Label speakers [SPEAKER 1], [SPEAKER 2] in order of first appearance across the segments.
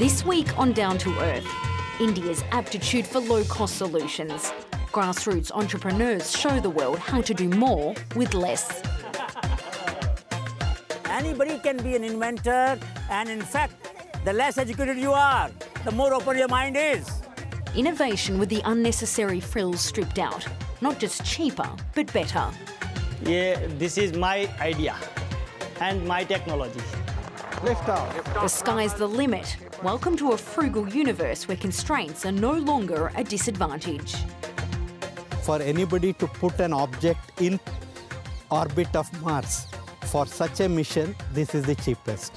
[SPEAKER 1] This week on Down to Earth, India's aptitude for low-cost solutions. Grassroots entrepreneurs show the world how to do more with less.
[SPEAKER 2] Anybody can be an inventor, and in fact, the less educated you are, the more open your mind is.
[SPEAKER 1] Innovation with the unnecessary frills stripped out. Not just cheaper, but better.
[SPEAKER 3] Yeah, this is my idea and my technology.
[SPEAKER 4] Lift off.
[SPEAKER 1] The sky's the limit. Welcome to a frugal universe where constraints are no longer a disadvantage.
[SPEAKER 5] For anybody to put an object in orbit of Mars, for such a mission, this is the cheapest.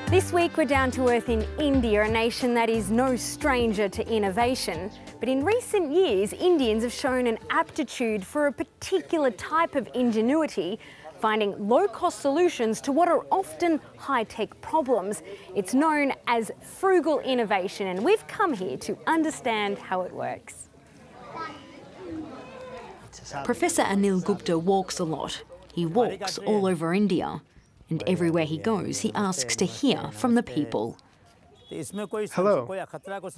[SPEAKER 6] This week we're down to earth in India, a nation that is no stranger to innovation. But in recent years, Indians have shown an aptitude for a particular type of ingenuity, finding low-cost solutions to what are often high-tech problems. It's known as frugal innovation, and we've come here to understand how it works.
[SPEAKER 1] Professor Anil Gupta walks a lot. He walks all over India. And everywhere he goes, he asks to hear from the people.
[SPEAKER 4] Hello.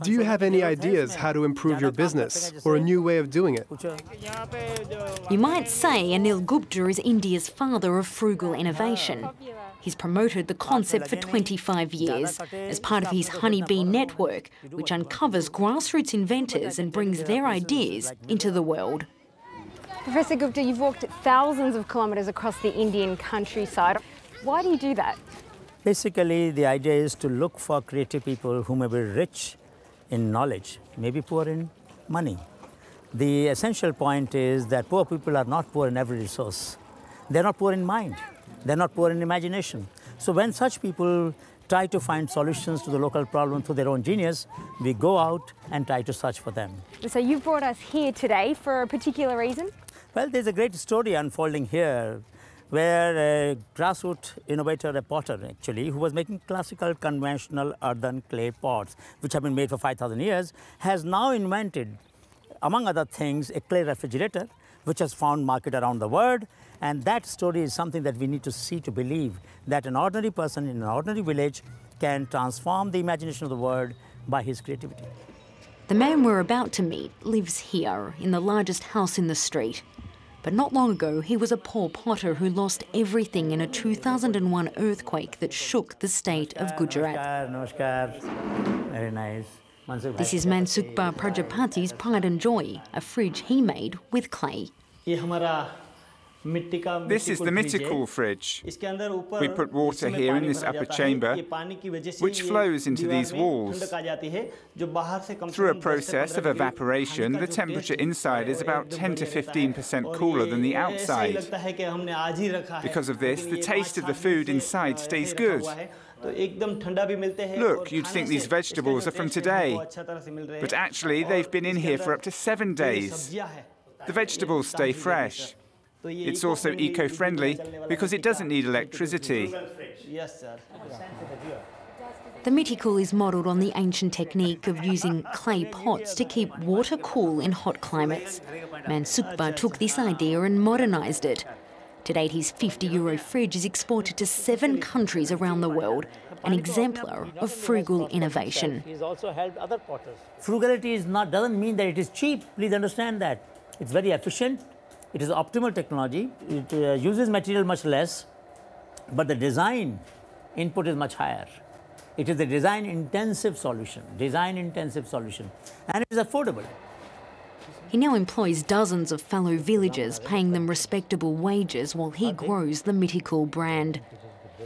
[SPEAKER 4] Do you have any ideas how to improve your business or a new way of doing it?
[SPEAKER 1] You might say Anil Gupta is India's father of frugal innovation. He's promoted the concept for 25 years as part of his Honeybee network, which uncovers grassroots inventors and brings their ideas into the world.
[SPEAKER 6] Professor Gupta, you've walked thousands of kilometres across the Indian countryside. Why do you do that?
[SPEAKER 2] Basically, the idea is to look for creative people who may be rich in knowledge, maybe poor in money. The essential point is that poor people are not poor in every resource. They're not poor in mind. They're not poor in imagination. So when such people try to find solutions to the local problem through their own genius, we go out and try to search for them.
[SPEAKER 6] So you've brought us here today for a particular reason?
[SPEAKER 2] Well, there's a great story unfolding here, where a grassroots innovator, a potter actually, who was making classical conventional earthen clay pots, which have been made for 5,000 years, has now invented, among other things, a clay refrigerator, which has found market around the world. And that story is something that we need to see to believe that an ordinary person in an ordinary village can transform the imagination of the world by his creativity.
[SPEAKER 1] The man we're about to meet lives here, in the largest house in the street. But not long ago, he was a poor potter who lost everything in a 2001 earthquake that shook the state of Gujarat.
[SPEAKER 2] Namaskar. Very nice.
[SPEAKER 1] This is Mansukh Prajapati's pride and joy, a fridge he made with clay.
[SPEAKER 7] This is the Mythical Fridge. We put water here in this upper chamber, which flows into these walls. Through a process of evaporation, the temperature inside is about 10 to 15% cooler than the outside. Because of this, the taste of the food inside stays good. Look, you'd think these vegetables are from today, but actually they've been in here for up to 7 days. The vegetables stay fresh. It's also eco-friendly because it doesn't need electricity.
[SPEAKER 1] The Mythical is modelled on the ancient technique of using clay pots to keep water cool in hot climates. Mansukh took this idea and modernised it. To date, his €50 fridge is exported to 7 countries around the world, an exemplar of frugal innovation.
[SPEAKER 2] He's also helped other potters. Frugality doesn't mean that it is cheap. Please understand that. It's very efficient. It is optimal technology. It uses material much less, but the design input is much higher. It is a design-intensive solution, and it is affordable.
[SPEAKER 1] He now employs dozens of fellow villagers, paying them respectable wages while he grows the Mythical brand.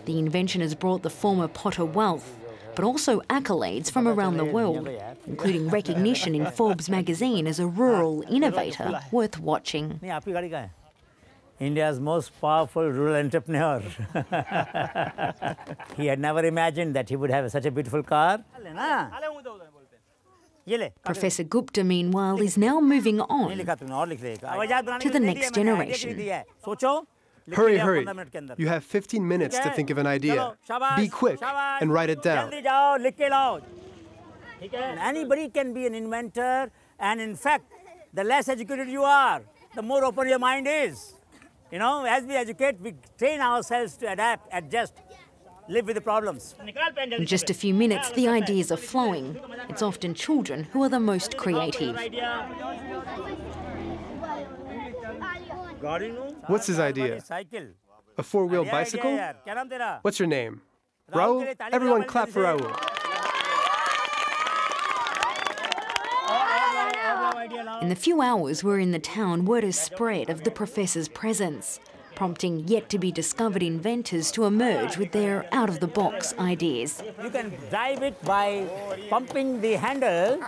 [SPEAKER 1] The invention has brought the former potter wealth, but also accolades from around the world, including recognition in Forbes magazine as a rural innovator worth watching.
[SPEAKER 2] India's most powerful rural entrepreneur. He had never imagined that he would have such a beautiful car.
[SPEAKER 1] Professor Gupta, meanwhile, is now moving on to the next generation.
[SPEAKER 4] Hurry, hurry. You have 15 minutes to think of an idea. Be quick and write it down.
[SPEAKER 2] Anybody can be an inventor, And in fact, the less educated you are, the more open your mind is. You know, as we educate, we train ourselves to adapt, adjust, live with the problems.
[SPEAKER 1] In just a few minutes, the ideas are flowing. It's often children who are the most creative.
[SPEAKER 4] What's his idea? A four-wheel bicycle? What's your name? Raul? Everyone clap for Raul.
[SPEAKER 1] In the few hours we're in the town, word has spread of the professor's presence, prompting yet-to-be-discovered inventors to emerge with their out-of-the-box ideas.
[SPEAKER 2] You can drive it by pumping the handle,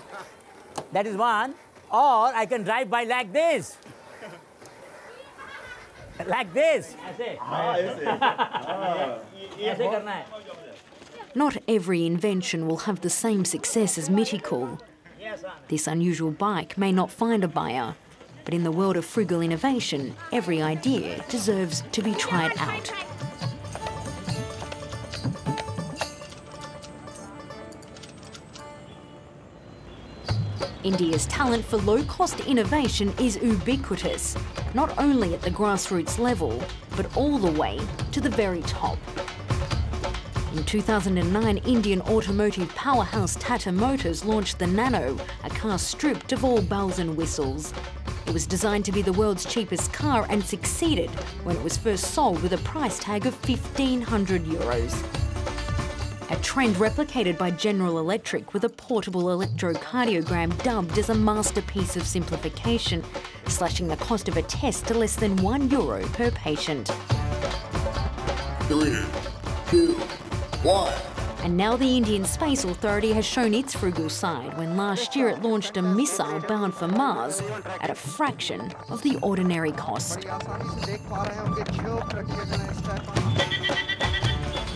[SPEAKER 2] that is one, or I can drive by like this. Like this.
[SPEAKER 1] Not every invention will have the same success as Mythical. This unusual bike may not find a buyer, but in the world of frugal innovation, every idea deserves to be tried out. India's talent for low-cost innovation is ubiquitous, not only at the grassroots level, but all the way to the very top. In 2009, Indian automotive powerhouse Tata Motors launched the Nano, a car stripped of all bells and whistles. It was designed to be the world's cheapest car and succeeded when it was first sold with a price tag of €1,500. A trend replicated by General Electric with a portable electrocardiogram dubbed as a masterpiece of simplification, slashing the cost of a test to less than €1 per patient.
[SPEAKER 8] 3, 2, 1.
[SPEAKER 1] And now the Indian Space Authority has shown its frugal side when last year it launched a missile bound for Mars at a fraction of the ordinary cost.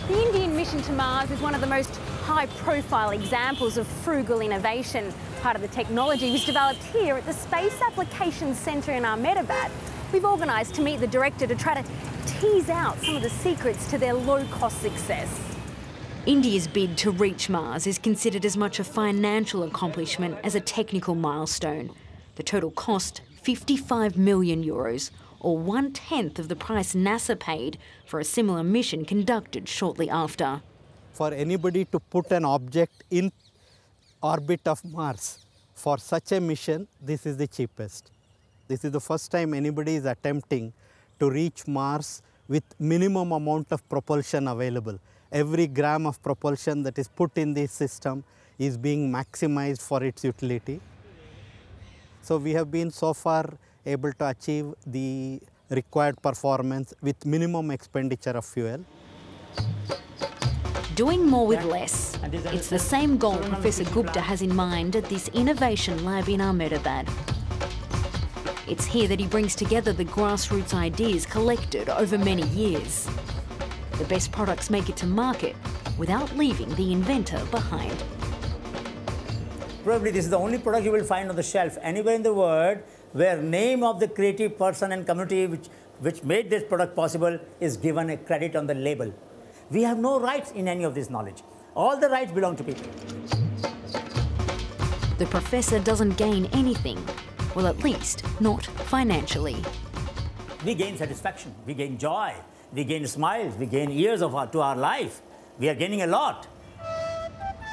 [SPEAKER 6] The Indian mission to Mars is one of the most high-profile examples of frugal innovation. Part of the technology was developed here at the Space Applications Centre in Ahmedabad. We've organised to meet the director to try to tease out some of the secrets to their low-cost success.
[SPEAKER 1] India's bid to reach Mars is considered as much a financial accomplishment as a technical milestone. The total cost, €55 million, or 1/10 of the price NASA paid for a similar mission conducted shortly after.
[SPEAKER 5] For anybody to put an object in orbit of Mars, for such a mission, this is the cheapest. This is the first time anybody is attempting to reach Mars with minimum amount of propulsion available. Every gram of propulsion that is put in this system is being maximized for its utility. So we have been so far able to achieve the required performance with minimum expenditure of fuel.
[SPEAKER 1] Doing more with less. It's the same goal Professor Gupta has in mind at this innovation lab in Ahmedabad. It's here that he brings together the grassroots ideas collected over many years. The best products make it to market without leaving the inventor behind.
[SPEAKER 2] Probably this is the only product you will find on the shelf anywhere in the world where name of the creative person and community which made this product possible is given a credit on the label. We have no rights in any of this knowledge. All the rights belong to people.
[SPEAKER 1] The professor doesn't gain anything, well, at least not financially.
[SPEAKER 2] We gain satisfaction, we gain joy, we gain smiles, we gain years to our life. We are gaining a lot.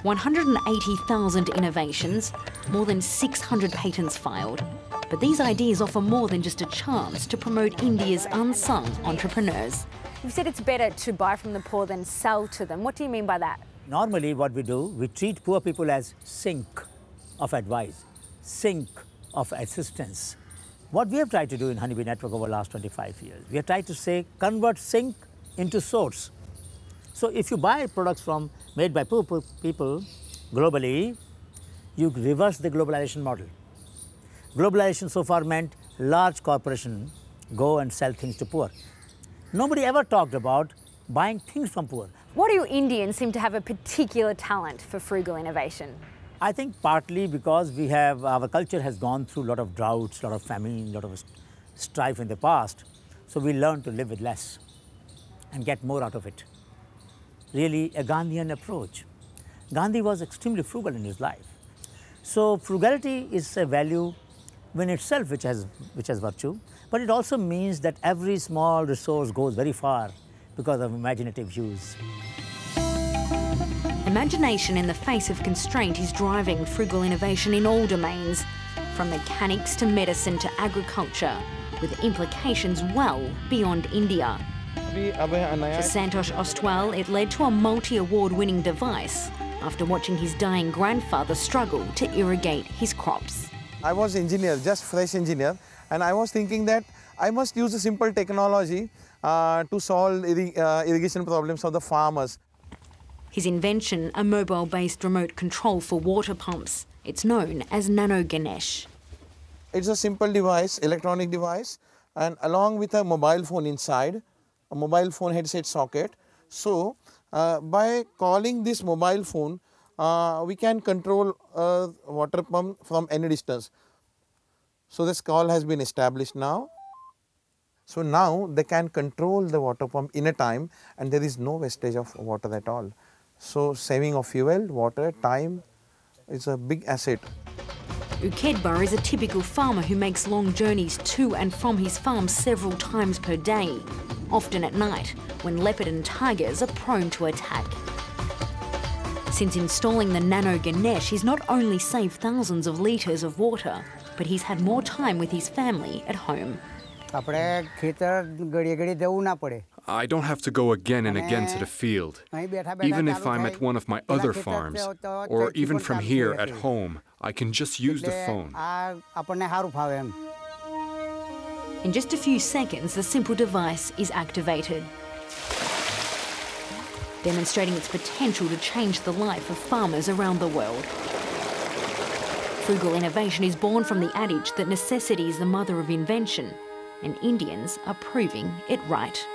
[SPEAKER 1] 180,000 innovations, more than 600 patents filed. But these ideas offer more than just a chance to promote India's unsung entrepreneurs.
[SPEAKER 6] You said it's better to buy from the poor than sell to them. What do you mean by that?
[SPEAKER 2] Normally what we do, we treat poor people as sink of advice, sink of assistance. What we have tried to do in Honeybee Network over the last 25 years, we have tried to say convert sink into source. So if you buy products made by poor people globally, you reverse the globalization model. Globalization so far meant large corporations go and sell things to poor. Nobody ever talked about buying things from poor.
[SPEAKER 6] Why do Indians seem to have a particular talent for frugal innovation?
[SPEAKER 2] I think partly because our culture has gone through a lot of droughts, a lot of famine, a lot of strife in the past. So we learned to live with less and get more out of it. Really a Gandhian approach. Gandhi was extremely frugal in his life. So frugality is a value in itself which has virtue, but it also means that every small resource goes very far because of imaginative use.
[SPEAKER 1] Imagination in the face of constraint is driving frugal innovation in all domains, from mechanics to medicine to agriculture, with implications well beyond India. For Santosh Ostwal, it led to a multi-award-winning device after watching his dying grandfather struggle to irrigate his crops.
[SPEAKER 9] I was engineer, just fresh engineer, and I was thinking that I must use a simple technology to solve irrigation problems of the farmers.
[SPEAKER 1] His invention, a mobile-based remote control for water pumps. It's known as Nano Ganesh.
[SPEAKER 9] It's a simple device, electronic device, and along with a mobile phone inside, a mobile phone headset socket. So, by calling this mobile phone, we can control a water pump from any distance. So, this call has been established now. So, now they can control the water pump in a time, and there is no wastage of water at all. So, saving of fuel, water, time is a big asset.
[SPEAKER 1] Ukedba is a typical farmer who makes long journeys to and from his farm several times per day, often at night, when leopard and tigers are prone to attack. Since installing the Nano Ganesh, he's not only saved thousands of litres of water, but he's had more time with his family at home.
[SPEAKER 10] I don't have to go again and again to the field. Even if I'm at one of my other farms, or even from here at home, I can just use the phone.
[SPEAKER 1] In just a few seconds, the simple device is activated, demonstrating its potential to change the life of farmers around the world. Frugal innovation is born from the adage that necessity is the mother of invention, and Indians are proving it right.